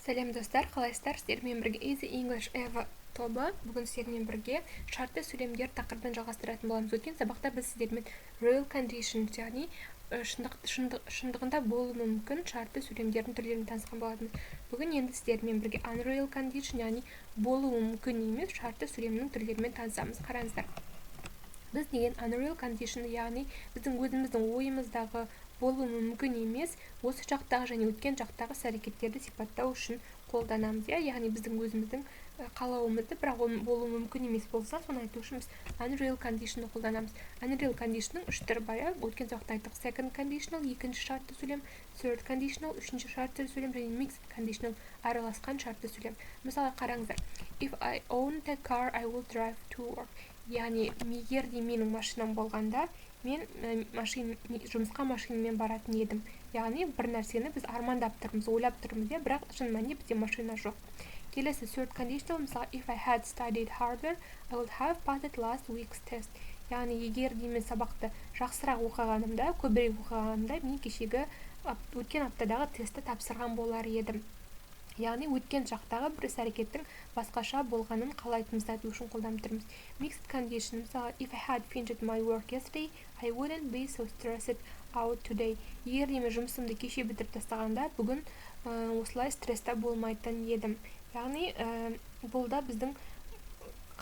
Сәлем достар, қалайсыздар? Сіздермен бірге Easy English Eva тобы. Бүгін сіздермен бірге шартты сөйлемдер тақырыбын жалғастыратын боламыз. Өткен сабақта біз сіздермен real conditions, яғни шындығында болуы мүмкін шартты сөйлемдердің түрлерін танысқан болатынбыз. Бүгін енді сіздермен бірге unreal condition, яғни болуы мүмкін емес шартты сөйлемнің түрлерімен танысамыз. Қараңыздар. Біз деген unreal condition, яғни біздің өзіміздің ойымыздағы болуы мүмкін емес, осы жақтағы және өткен жақтағы іс-әрекеттерді сипаттау үшін қолданамыз. Яғни біздің өзіміздің қалауымызды, бірақ ол болуы мүмкін емес болса, соны айту үшін біз unreal condition-ды қолданамыз. Unreal condition-ның үш түрі бар. Өткен сабақта айттық: second conditional, екінші шартты сөйлем, third conditional, үшінші шартты сөйлем және mixed conditional, араласқан шартты сөйлем. Мысалы, қараңыздар. If I owned a car, I will drive to work. Яғни, егер де менің машинам болғанда, мен жұмысқа машинамен баратын едім. Яғни, бір нәрсені біз армандап тұрмыз, ойлап тұрмыз, бірақ шын мәнінде бізде машина жоқ. Келесі third conditional, мысалы, if I had studied harder, I would have passed last week's test. Яғни, егер де мен сабақты жақсырақ оқығанымда, көбірек оқығанымда, мен кешегі өткен аптадағы тестті тапсырған болар едім. Яғни, өткен жақтағы бір іс-әрекеттің басқаша болғанын қалайтынымызды айту үшін қолданып тұрмыз. Mixed condition, мысалы, if I had finished my work yesterday, I wouldn't be so stressed out today. Егер де мен жұмысымды кеше бітіріп тастағанда, бүгін осылай стресста болмайтын едім. Яғни, бұл да біздің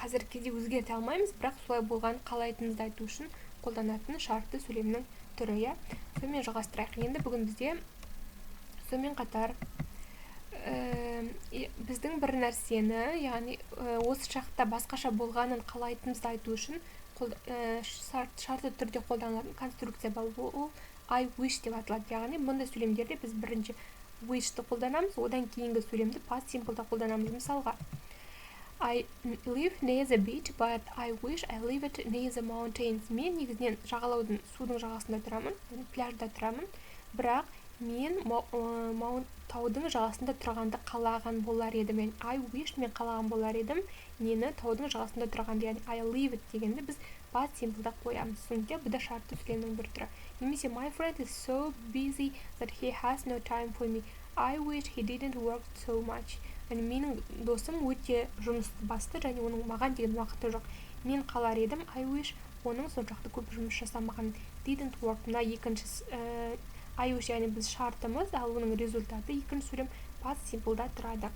қазіргі кезде өзгерте алмаймыз, бірақ солай болғанын қалайтынымызды айту үшін қолданатын шартты сөйлемнің түрі. Сонымен жалғастырайық. Енді бүгін бізде сонымен қатар біздің бір нәрсені, яғни осы шақта басқаша болғанын қалайтынымызды айту үшін шартты түрде қолданылатын конструкция бар. Ол I wish деп аталады. Яғни, бұндай сөйлемдерде біз бірінші wish-ті қолданамыз, одан кейінгі сөйлемді past simple-да қолданамыз. Мысалға, I live near the beach, but I wish I lived near the mountains. Мен негізінен жағалаудың, судың жағасында тұрамын, пляжда тұрамын, бірақ мен таудың жағасында тұрғанды қалаған болар едім. I wish мен қалаған болар едім, нені таудың жағасында тұрғанды. Яғни, I live дегенді біз past simple-да қоямыз. Сондықтан бұл да шартты сөйлемнің бір түрі. Немесе my friend is so busy that he has no time for me. I wish he didn't work so much. Яғни, менің досым өте жұмыс басты және оның маған деген уақыты жоқ. Мен қалар едім, I wish оның соншалықты көп жұмыс жасамаған. Didn't work. Мына екінші I wish, яғни біз шартымыз, ал оның результаты екінші сөйлем past simple-да тұрады.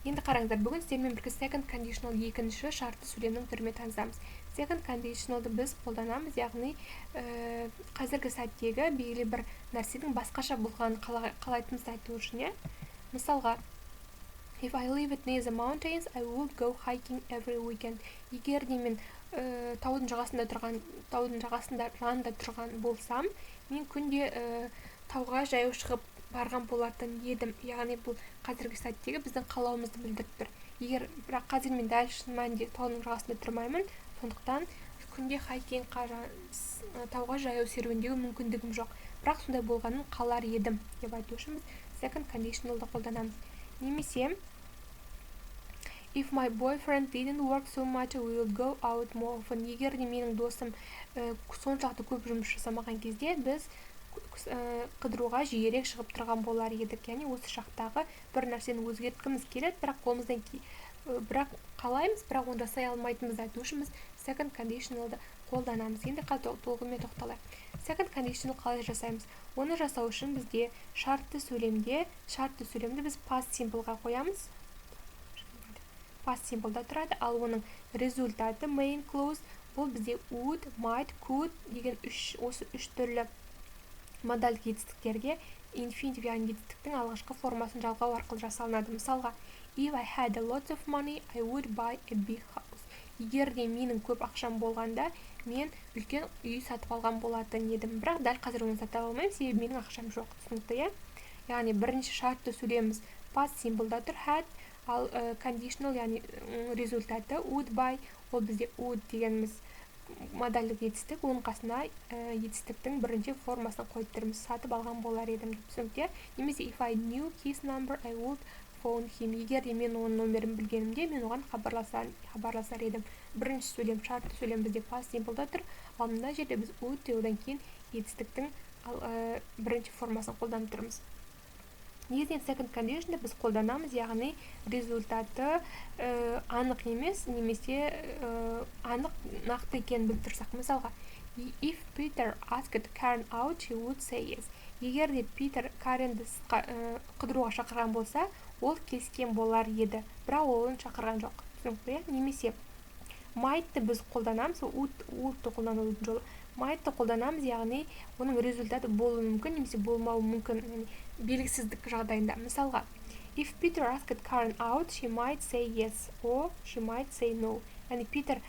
Енді қараңыздар, бүгін сіздермен бірге second conditional екінші шартты сөйлемнің түрімен танысамыз. Second conditional-ды біз қолданамыз, яғни қазіргі сәттегі белгілі бір нәрсенің басқаша болғанын қалайтынымызды айту үшін. Мысалға, if I lived near the mountains, I would go hiking every weekend. Егер де мен таудың жағасында тұрған болсам, мен күнде тауға жаяу шығып барған болатын едім. Яғни, бұл қазіргі сәттегі біздің қалауымызды білдіріп тұр. Бірақ қазір мен дәл шын мәнінде таудың жағасында тұрмаймын, сондықтан күнде тауға жаяу серуендеу мүмкіндігім жоқ. Бірақ сондай болғанын қалар едім деп айту үшін біз second conditional-ды қолданамыз. Немесе if my boyfriend didn't work so much, we will go out more often. Егер де менің досым соншалықты көп жұмыс жасамаған кезде, біз қыдыруға жиірек шығып тұрған болар едік. Яғни, осы шақтағы бір нәрсені өзгерткіміз келеді, бірақ қалаймыз, бірақ оны жасай алмайтынымызды айту үшін біз second conditional-ды қолданамыз. Енді толығымен тоқталайық. Second conditional қалай жасаймыз? Оны жасау үшін бізде шартты сөйлемді біз past simple-ға қоямыз. Past simple-да тұрады, ал оның результаты main clause, бұл бізде would, might, could деген осы үш түрлі модальдық етістіктерге infinitive, яғни етістіктің алғашқы формасын жалғау арқылы жасалынады. Мысалға, if I had a lot of money, I would buy a big house. Егер де менің көп ақшам болғанда, мен үлкен үй сатып алған болатын едім. Бірақ дәл қазір оны сатып алмаймын, себебі менің ақшам жоқ. Түсінікті, яғни, бірінші шартты сөйлеміміз past simple-да тұр, had, ал conditional, яғни результаты would buy, ол бізде would дегеніміз модальдық етістік, оның қасына етістіктің бірінші формасын қойып тұрмыз, сатып алған болар едім деп түсінікті. Немесе if I knew his number, I would phone him. Егер де мен оның нөмірін білгенімде, мен оған хабарласар едім. Бірінші сөйлем, шартты сөйлем бізде past simple-да тұр, ал мына жерде біз would, одан кейін етістіктің бірінші формасын қолданып тұрмыз. негізінен second condition'ды біз қолданамыз, яғни результаты анық емес, немесе анық нақты екенін біліп тұрсақ. Мысалға, if Peter asked Karen out, she would say yes. Егер де Питер Каренді қыдыруға шақырған болса, ол келіскен болар еді, бірақ ол оны шақырған жоқ. Түсінікті? Немесе might'ты біз қолданамыз, would'ты қолданудың жолы. Might'ты қолданамыз, яғни оның результаты болуы мүмкін, немесе болмауы мүмкін, белгісіздік жағдайында. Мысалға, if Peter asked Karen out, she might say yes, or she might say no. Яғни Питер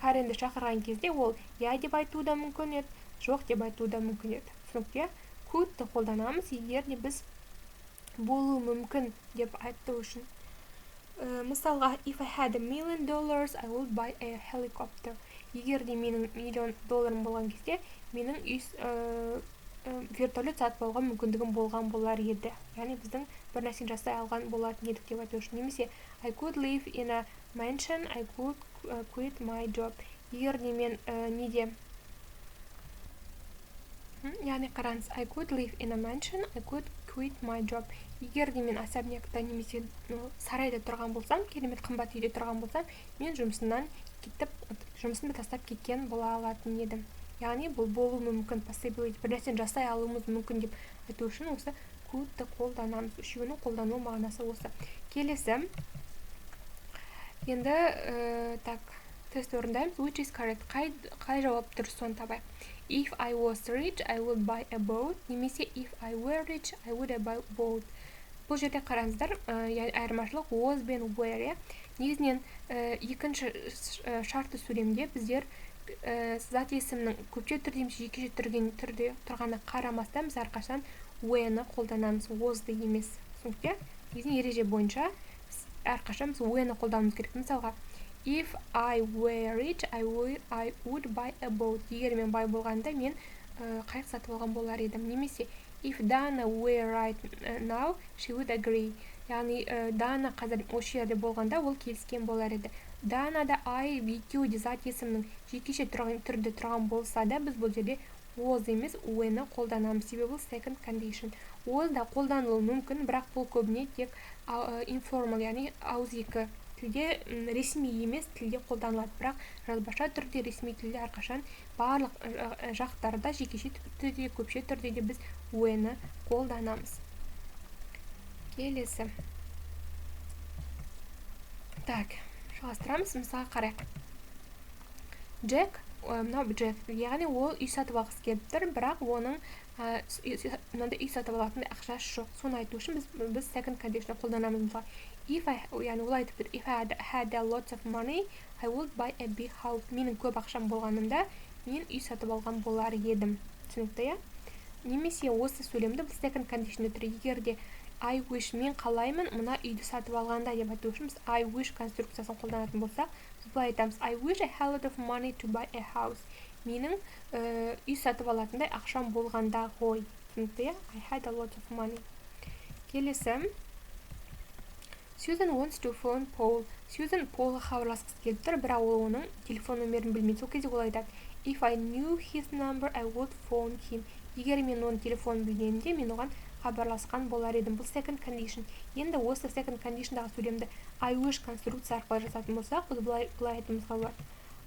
Каренді шақырған кезде ол я деп айтуы да мүмкін еді, жоқ деп айтуы да мүмкін еді. Түсінікті? Could'ты қолданамыз, егер де біз болуы мүмкін деп айту үшін. Мысалға, if I had $1 million, I would buy a helicopter. Егер де менің $1 миллион болған кезде, менің вертолет сатып алуға мүмкіндігім болған болар еді. Яғни біздің бір нәрсені жасай алған болатын едік деп айту үшін. Немесе I could live in a mansion, I could quit my job. Егер де мен яғни қараңыз, I could live in a mansion, I could quit my job. Егер де мен особнякта немесе сарайда тұрған болсам, керемет қымбат үйде тұрған болсам, мен жұмысымнан кетіп, жұмысымды тастап кеткен бола алатын едім. Яғни бұл болуы мүмкін, possibility, бір нәрсені жасай алуымыз мүмкін деп айту үшін осы could'ты қолданамыз. Үшеуінің қолдану мағынасы осы. Келесі. Енді тест орындаймыз. Which is correct? Қай жауап дұрыс, соны табайық. If I was rich, I would buy a boat. Немесе if I were rich, I would buy a boat. Бұл жерде қараңыздар, айырмашылық was бен were. Негізінен екінші шартты сөйлемде біздер зат есімнің көпше түрде немесе жекеше түрде тұрғаны қарамастан біз әрқашан were-ны қолданамыз, was-ды емес. Түсінікті? Негізінен ереже бойынша әрқашан біз were-ны қолдануымыз керек. Мысалға, if I were rich, I would buy a boat. Егер мен бай болғанда, мен қайық сатып алған болар едім. Немесе, if Dana were right now, she would agree. Яғни, Дана қазір осы жерде болғанда, ол келіскен болар еді. Данада I, екеуі де зат есімнің жекеше түрде тұрған болса да, біз бұл жерде was емес, were-ны қолданамыз. Себебі бұл second condition. Was да қолданылуы мүмкін, бірақ бұл көбіне тек informal, яғни ауызекі тілде, ресми емес тілде қолданылады. Бірақ жазбаша түрде, ресми тілде әрқашан барлық жақтарда жекеше түрде, көпше түрде де біз were-ны қолданамыз. Келесі. Так, жалғастырамыз. Мысалға қарайық. Джек, яғни ол үй сатып алғысы келіп тұр, бірақ оның үй сатып алатын ақшасы жоқ. Соны айту үшін біз second condition қолданамыз. Мысалға, яғни ол айтып тұр, if I had a lot of money, I would buy a big house. Менің көп ақшам болғанымда, мен үй сатып алған болар едім. Түсінікті, немесе осы сөйлемді біз second condition түрі, егер де I wish, мен қалаймын мына үйді сатып алғанда деп айту үшін біз I wish конструкциясын қолданатын болсақ, біз былай айтамыз, I wish I had a lot of money to buy a house. Менің үй сатып алатындай ақшам болғанда ғой. Түсінікті, I had a lot of money. Келесі. Susan wants to phone Paul. Susan Paulға хабарласқысы келіп тұр, бірақ ол оның телефон нөмірін білмейді. Сол кезде ол айтады, if I knew his number, I would phone him. Егер мен оның телефонын білгенімде, мен оған хабарласқан болар едім. Бұл second condition. Енді осы second conditionдағы сөйлемді I wish конструкция арқылы жасатын болсақ, біз былай айтуымызға болады.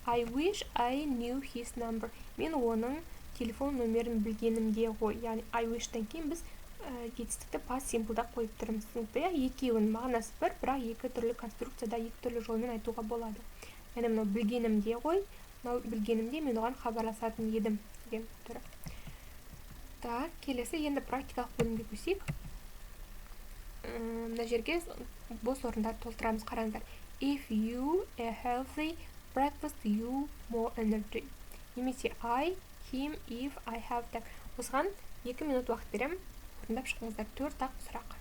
I wish I knew his number. Мен оның телефон нөмерін білгенімде ғой. Яғни I wish-тан кейін біз жетістікті past simple-да қойып тұрмыз. Екеуінің мағынасы бір, бірақ екі түрлі конструкцияда, екі түрлі жолмен айтуға болады. Яғни мынау білгенімде ғой, мынау білгенімде мен оған хабарласатын едім деген түрі. Так, келесі енді практикалық бөлімге көшейік. Мына жерге бос орындар толтырамыз, қараңыздар. If you a healthy breakfast, you more energy. Немесе I, him, if, I have. Так, осыған 2 минут уақыт берем. Орындап шықыңыздар. 4 сұрақ.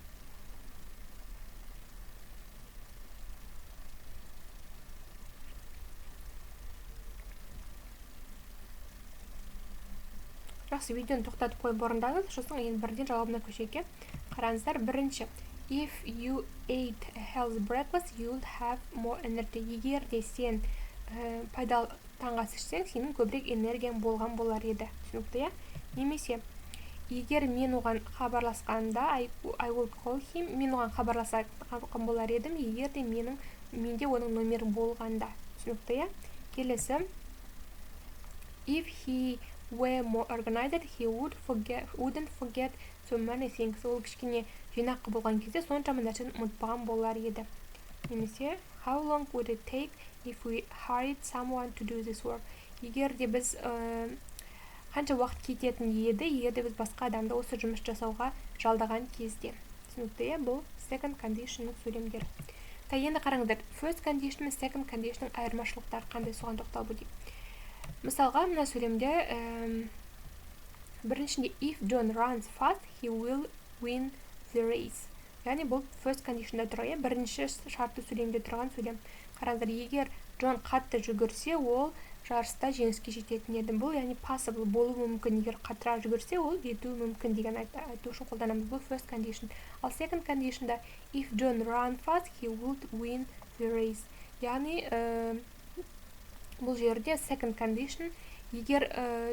Жақсы, видеоны тоқтатып қойып орындаңыз, сосын енді бірден жауабына көшейік. Қараңыздар, бірінші. If you ate a healthy breakfast, you'll have more energy. Егер де сен пайдалы таңғы ас ішсең, сенің көбірек энергияң болған болар еді. Түсінікті, немесе егер мен оған хабарласқанда I will call him, мен оған хабарласқан болар едім егер де менде оның номері болғанда. Түсінікті, иә? Келесі, if he were more organized, he wouldn't forget so many things. Ол кішкене жинақы болған кезде соншама нәрсені ұмытпаған болар еді. Немесе, how long would it take if we hired someone to do this work? Егер де біз қанша уақыт кететін еді, егер де біз басқа адамды осы жұмыс жасауға жалдаған кезде. Түсінікті, иә? Бұл second conditionның сөйлемдері. Енді қараңыздар, first condition мен second conditionның айырмашылықтары қандай, соған тоқталып өтейік. Мысалға, мына сөйлемде біріншінде if John runs fast, he will win the race. Яғни бұл first conditionда тұрған, бірінші шартты сөйлемде тұрған сөйлем. Қараңыздар, егер Джон қатты жүгірсе, ол жарыста жеңіске жететін еді. Бұл яғни possible болуы мүмкін, егер қаттырақ жүгірсе, ол жетуі мүмкін деген айту үшін қолданамыз. Бұл first condition. Ал second conditionда if John run fast, he would win the race. Яғни бұл жерде second condition, егер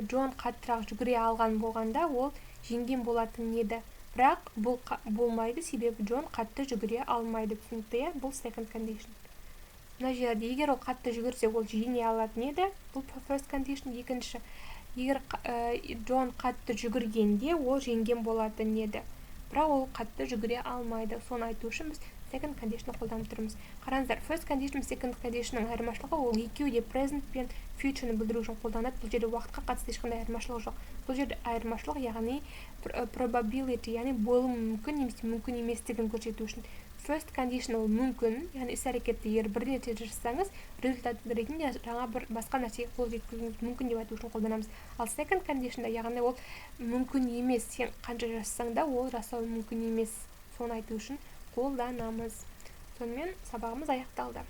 Джон қаттырақ жүгіре алған болғанда, ол жеңген болатын еді. Бірақ бұл болмайды, себебі Джон қатты жүгіре алмайды. Түсінікті, иә? Бұл second condition. Мына жерде егер ол қатты жүгірсе, ол жеңе алатын еді. Бұл first condition. Екінші, егер Джон қатты жүгіргенде, ол жеңген болатын еді. Бірақ ол қатты жүгіре алмайды. Соны айту үшін біз second condition қолданып тұрмыз. Қараңыздар, first condition, second conditionның айырмашылығы, ол екеуі де present пен future-ны білдіру үшін қолданады. Бұл жерде уақытқа қатысты ешқандай айырмашылық жоқ. Бұл жерде айырмашылық, яғни probability, яғни болуы мүмкін немесе мүмкін еместігін көрсету үшін. First condition ол мүмкін, яғни іс-әрекетті егер бір рет жасасаңыз, результат ретінде жаңа бір басқа нәрсеге қол жеткізуіңіз мүмкін деп айту үшін қолданамыз. Ал second conditionда, яғни ол мүмкін емес, сен қанша жасасаң да ол жасау мүмкін емес. Соны айту үшін қолданамыз. Сонымен сабағымыз аяқталды.